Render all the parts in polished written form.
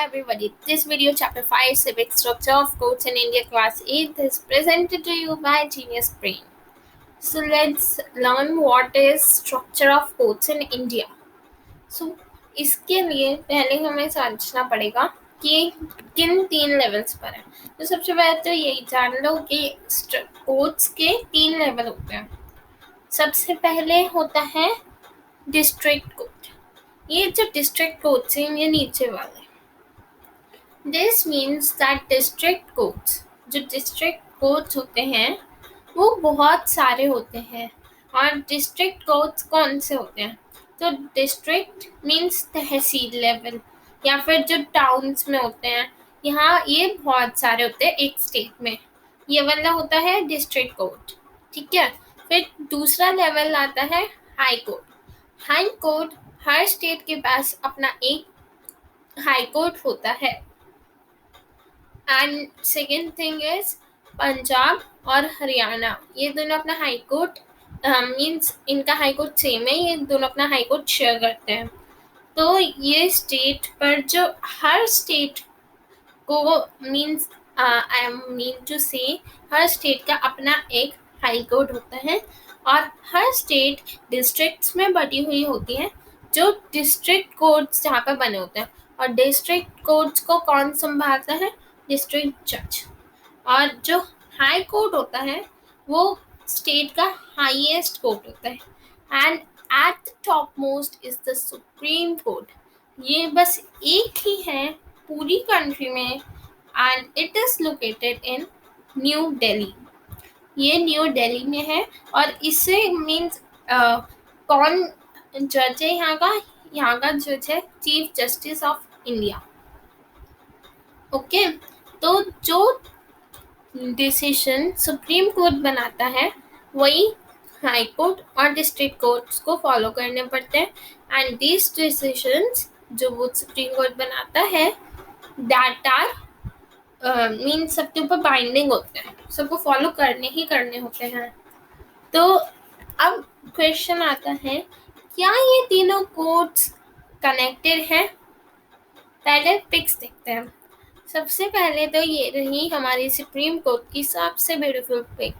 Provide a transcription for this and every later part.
everybody. This video, Chapter 5, Civic Structure of Courts in India, Class 8, is presented to you by Genius Brain. So let's learn what is structure of courts in India. So इसके लिए पहले हमें समझना पड़ेगा कि किन 3 levels पर है। तो सबसे पहले तो यही जान लो कि कोर्ट्स के 3 लेवल होते हैं। सबसे पहले होता है डिस्ट्रिक्ट कोर्ट। ये जो डिस्ट्रिक्ट कोर्ट्स हैं ये नीचे वाले। This means that district courts, जो डिस्ट्रिक्ट कोर्ट्स होते हैं वो बहुत सारे होते हैं। और डिस्ट्रिक्ट कोर्ट्स कौन से होते हैं? तो डिस्ट्रिक्ट मीन्स तहसील लेवल या फिर जो टाउन्स में होते हैं, यहाँ ये बहुत सारे होते हैं एक स्टेट में। ये वाला होता है डिस्ट्रिक्ट कोर्ट, ठीक है। फिर दूसरा लेवल आता है हाई कोर्ट। हाई कोर्ट हर स्टेट के पास अपना एक हाई कोर्ट होता है। And second thing is Punjab और हरियाणा, ये दोनों अपना हाई कोर्ट मीन्स इनका हाई कोर्ट सेम है, ये दोनों अपना हाई कोर्ट शेयर करते हैं। तो ये स्टेट पर जो हर स्टेट को मीन्स आई मीन टू से हर स्टेट का अपना एक हाई कोर्ट होता है और हर स्टेट डिस्ट्रिक्ट्स में बटी हुई होती है, जो डिस्ट्रिक्ट कोर्ट्स जहाँ पर बने होते हैं। और डिस्ट्रिक्ट कोर्ट्स को कौन संभालता है? डिस्ट्रिक्ट जज। और जो हाई कोर्ट होता है वो स्टेट का हाईएस्ट कोर्ट होता है। And at the top most is the supreme court. ये बस एक ही है पूरी कंट्री में and it is located in new Delhi. ये न्यू दिल्ली में है और इससे मीन्स कौन जज है यहाँ का जज है chief justice of India. Okay, तो जो डिसीजन सुप्रीम कोर्ट बनाता है वही हाई कोर्ट और डिस्ट्रिक्ट कोर्ट्स को फॉलो करने पड़ते हैं। एंड दीज डिसीजंस जो वो सुप्रीम कोर्ट बनाता है दैट आर मीन्स सबके ऊपर बाइंडिंग होते हैं, सबको फॉलो करने होते हैं। तो अब क्वेश्चन आता है, क्या ये तीनों कोर्ट्स कनेक्टेड हैं? पहले पिक्स देखते हैं। सबसे पहले तो ये रही हमारी सुप्रीम कोर्ट की सबसे ब्यूटीफुल पिक,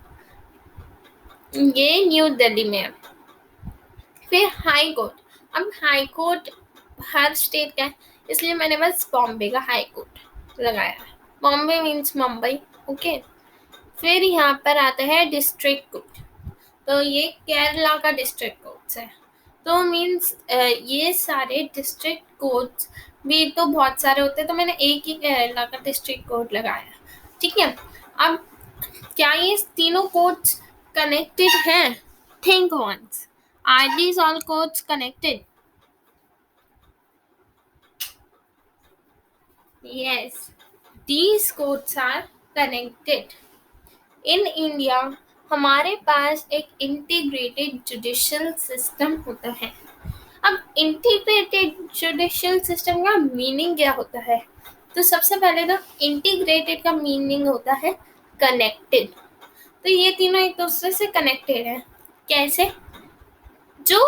ये न्यू दिल्ली में है। फिर हाई कोर्ट। अब हाई कोर्ट हर स्टेट का है, इसलिए मैंने बस बॉम्बे का हाई कोर्ट लगाया है। Bombay means Mumbai, okay. फिर यहाँ पर आता है डिस्ट्रिक्ट कोर्ट, तो ये केरला का डिस्ट्रिक्ट कोर्ट है। तो मीन्स ये सारे डिस्ट्रिक्ट कोर्ट्स भी तो बहुत सारे होते हैं, तो मैंने एक ही केरला का डिस्ट्रिक्ट कोर्ट लगाया, ठीक है। अब क्या ये तीनों कोर्ट्स कनेक्टेड हैं? Think once, are these all courts connected? Yes, these courts are connected. In India हमारे पास एक इंटीग्रेटेड जुडिशियल सिस्टम होता है। अब इंटीग्रेटेड जुडिशियल सिस्टम का मीनिंग क्या होता है? तो सबसे पहले तो इंटीग्रेटेड का मीनिंग होता है कनेक्टेड। तो ये तीनों एक दूसरे से कनेक्टेड है। कैसे? जो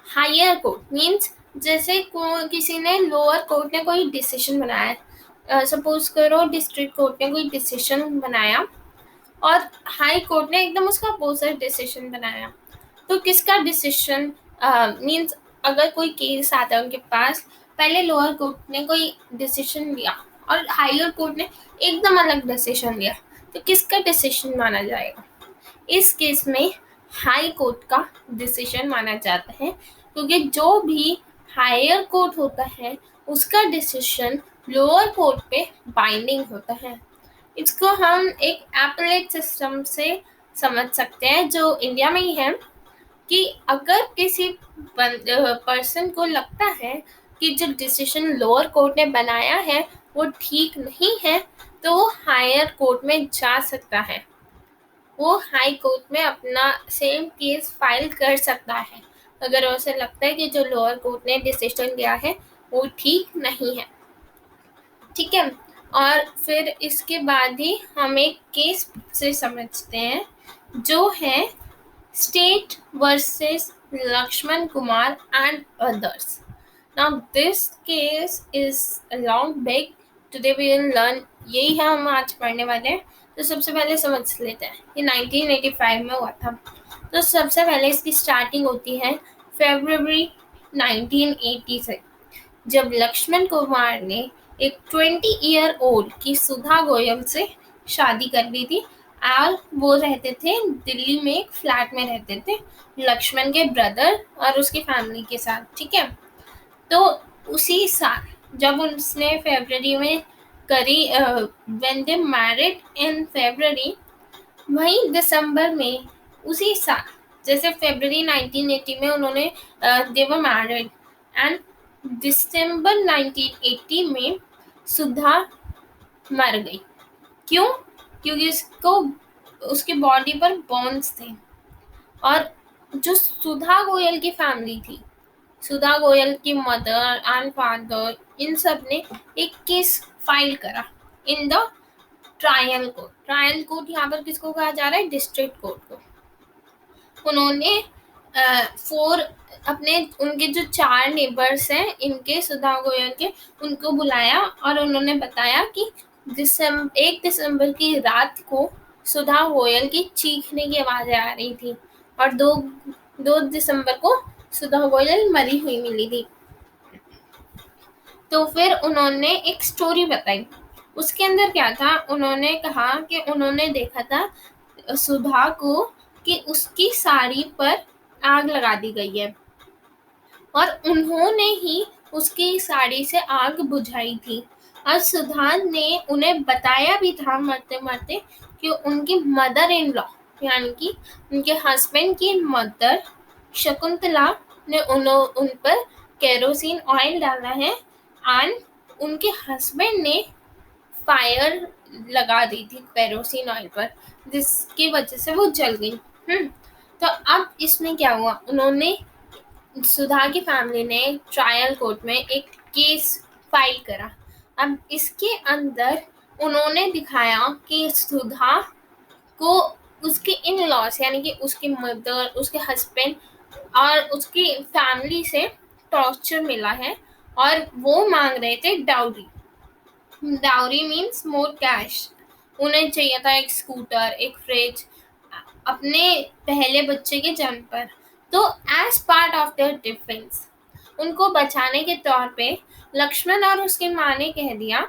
हायर कोर्ट मीन्स जैसे किसी ने लोअर कोर्ट ने कोई डिसीजन बनाया है, सपोज करो डिस्ट्रिक्ट कोर्ट ने कोई डिसीजन बनाया और हाई कोर्ट ने एकदम उसका अपोजिट डिसीजन बनाया, तो किसका डिसीजन मीन्स अगर कोई केस आता है उनके पास, पहले लोअर कोर्ट ने कोई डिसीजन लिया और हायर कोर्ट ने एकदम अलग डिसीजन लिया, तो किसका डिसीजन माना जाएगा? इस केस में हाई कोर्ट का डिसीजन माना जाता है, क्योंकि जो भी हायर कोर्ट होता है उसका डिसीजन लोअर कोर्ट पे बाइंडिंग होता है। इसको हम एक एपेलेट सिस्टम से समझ सकते हैं जो इंडिया में ही है, कि अगर किसी पर्सन को लगता है कि जो डिसीजन लोअर कोर्ट ने बनाया है वो ठीक नहीं है, तो वो हायर कोर्ट में जा सकता है, वो हाई कोर्ट में अपना सेम केस फाइल कर सकता है अगर उसे लगता है कि जो लोअर कोर्ट ने डिसीजन लिया है वो ठीक नहीं है, ठीक है। और फिर इसके बाद ही हम एक केस से समझते हैं जो है state versus Lakshman Kumar and others. Now this case is a long big. Today we will learn, यही है हम आज पढ़ने वाले हैं। तो सबसे पहले समझ लेते हैं, ये 1985 में हुआ था। तो सबसे पहले इसकी स्टार्टिंग होती है फरवरी 1980 से, जब लक्ष्मण कुमार ने एक 20-year-old की सुधा गोयल से शादी कर ली थी। और वो रहते थे दिल्ली में, एक फ्लैट में रहते थे लक्ष्मण के ब्रदर और उसकी फैमिली के साथ, ठीक है। तो उसी साल जब उसने फरवरी में करी, व्हेन दे मैरिड इन फरवरी, वहीं दिसंबर में उसी साल, जैसे फरवरी 1980 में उन्होंने दे वर मैरिड, एंड दिसंबर 1980 में सुधा मर गई। क्यों? क्योंकि उसके बॉडी पर बॉन्स थे। और जो सुधा गोयल की फैमिली थी, सुधा गोयल की मदर एंड फादर, इन सब ने एक केस फाइल करा in the trial court. Trial court यहाँ पर किसको कहा जा रहा है? डिस्ट्रिक्ट कोर्ट को। उन्होंने उनके जो 4 नेबर्स हैं इनके, सुधा गोयल के, उनको बुलाया और उन्होंने बताया कि 1 दिसंबर की रात को सुधा गोयल की चीखने की आवाज़ें आ रही थी और 2 दिसंबर को सुधा गोयल मरी हुई मिली थी। तो फिर उन्होंने एक स्टोरी बताई। उसके अंदर क्या था? उन्होंने कहा कि उन्होंने देखा था सुधा को कि उसकी साड़ी पर आग लगा दी गई है और उन्होंने ही उसकी साड़ी से आग बुझाई थी। और सुधा ने उन्हें बताया भी था मरते मरते कि उनकी मदर इन लॉ, यानी कि उनके हस्बैंड की मदर शकुंतला ने उन पर केरोसिन ऑयल डाला है एंड उनके हस्बैंड ने फायर लगा दी थी केरोसिन ऑयल पर, जिसकी वजह से वो जल गई। तो अब इसमें क्या हुआ? उन्होंने, सुधा की फैमिली ने ट्रायल कोर्ट में एक केस फाइल करा। अब इसके अंदर उन्होंने दिखाया कि सुधा को उसके इन लॉस, यानी कि उसकी मदर, उसके हस्बैंड और उसकी फैमिली से टॉर्चर मिला है और वो मांग रहे थे dowry. Dowry means more cash. उन्हें चाहिए था एक स्कूटर, एक फ्रिज अपने पहले बच्चे के जन्म पर। तो as part of their defence, उनको बचाने के तौर पे लक्ष्मण और उसकी माँ ने कह दिया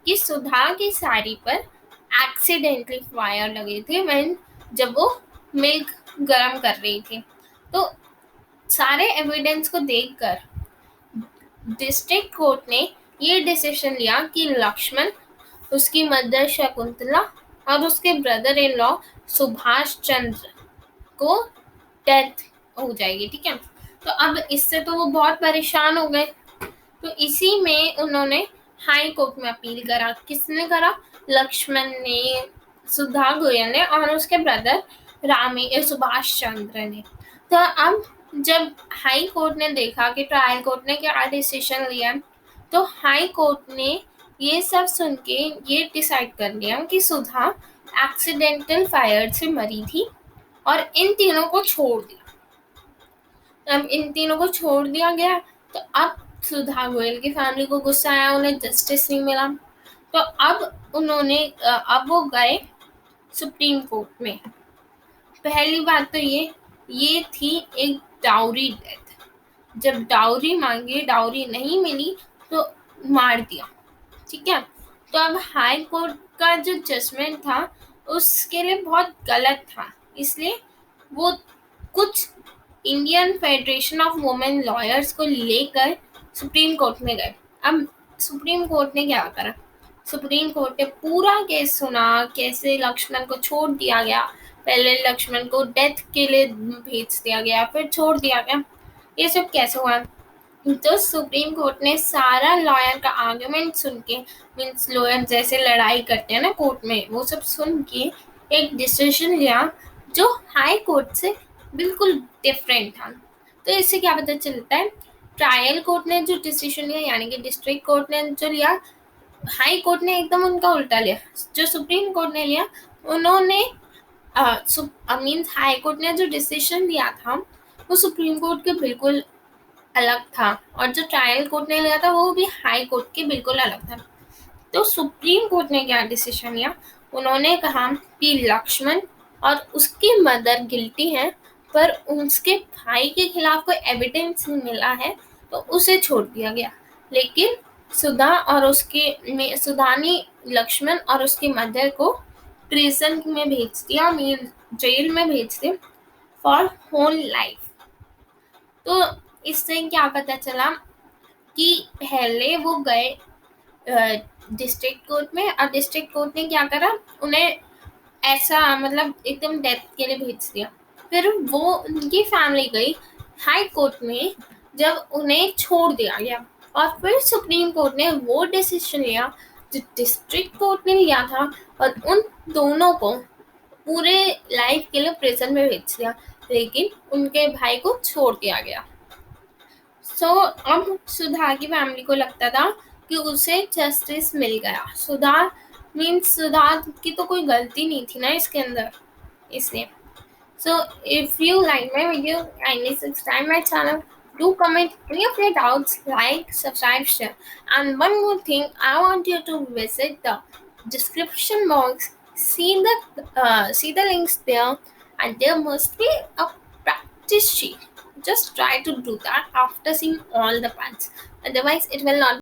कि सुधा की साड़ी पर एक्सीडेंटली फायर लगे थे जब वो मिल्क गर्म कर रही थी। तो सारे एविडेंस को देखकर डिस्ट्रिक्ट कोर्ट ने ये डिसीजन लिया कि लक्ष्मण, उसकी मदर शकुंतला और उसके brother in law Subhash Chandra को डेथ हो जाएगी, ठीक है। तो अब इससे तो वो बहुत परेशान हो गए। तो इसी में उन्होंने हाई कोर्ट में अपील करा। किसने करा? लक्ष्मण ने, सुधा गोयल ने और उसके ब्रदर सुभाष चंद्र ने। तो अब जब हाई कोर्ट ने देखा कि ट्रायल कोर्ट ने क्या डिसीजन लिया, तो हाई कोर्ट ने ये सब सुन के ये डिसाइड कर लिया कि सुधा एक्सीडेंटल फायर से मरी थी और इन तीनों को छोड़ दिया। अब इन तीनों को छोड़ दिया गया। तो अब सुधा गोयल की फैमिली को गुस्सा आया, उन्हें जस्टिस नहीं मिला। तो अब वो गए सुप्रीम कोर्ट में। पहली बात तो ये थी एक डाउरी डेथ। जब डाउरी मांगी, डाउरी नहीं मिली तो मार दिया, ठीक है। तो अब हाई कोर्ट का जो जजमेंट था उसके लिए बहुत गलत था, इसलिए वो कुछ Indian federation of women lawyers को लेकर सुप्रीम कोर्ट में गए। अब सुप्रीम कोर्ट ने क्या करा? सुप्रीम कोर्ट ने पूरा केस सुना, कैसे लक्ष्मण को छोड़ दिया गया। पहले लक्ष्मण को डेथ के लिए भेज दिया गया, फिर छोड़ दिया गया। ये सब कैसे हुआ? तो सुप्रीम कोर्ट ने सारा लॉयर का आर्गुमेंट सुन के, मीन्स लॉयर जैसे लड़ाई करते हैं ना कोर्ट में, वो सब सुन के एक डिसीजन लिया जो हाई कोर्ट से बिल्कुल डिफरेंट था। तो इससे क्या पता चलता है? ट्रायल कोर्ट ने जो डिसीजन लिया, यानी कि डिस्ट्रिक्ट कोर्ट ने जो लिया, हाई कोर्ट ने एकदम उनका उल्टा लिया। जो सुप्रीम कोर्ट ने लिया, उन्होंने मीन्स हाई कोर्ट ने जो डिसीजन लिया था वो सुप्रीम कोर्ट के बिल्कुल अलग था और जो ट्रायल कोर्ट ने लिया था वो भी हाई कोर्ट के बिल्कुल अलग था। तो सुप्रीम कोर्ट ने क्या डिसीजन लिया, उन्होंने कहा कि लक्ष्मण और उसकी मदर गिल्टी हैं, पर उसके भाई के खिलाफ कोई एविडेंस नहीं मिला है, तो उसे छोड़ दिया गया। लेकिन सुधा ने लक्ष्मण और उसकी मदर को प्रिजन में भेज दिया, जेल में भेज दिया फॉर होल लाइफ। तो इससे क्या पता चला कि पहले वो गए डिस्ट्रिक्ट कोर्ट में, और डिस्ट्रिक्ट कोर्ट ने क्या करा, उन्हें ऐसा मतलब एकदम डेथ के लिए भेज दिया। फिर वो उनकी फैमिली गई हाई कोर्ट में, जब उन्हें छोड़ दिया गया, और फिर सुप्रीम कोर्ट ने वो डिसीजन लिया जो डिस्ट्रिक्ट कोर्ट ने लिया था, और उन दोनों को पूरे लाइफ के लिए प्रिजन में भेज दिया, लेकिन उनके भाई को छोड़ दिया गया। अब सुधा की फैमिली को लगता था कि उसे जस्टिस मिल गया। सुधा की तो कोई गलती नहीं थी ना इसके अंदर, इसलिए। So if you like my video, kindly subscribe my channel. Do comment any of your doubts, like, subscribe, share. And one more thing, I want you to visit the description box. See the links there, and there must be a practice sheet. Just try to do that after seeing all the parts. Otherwise, it will not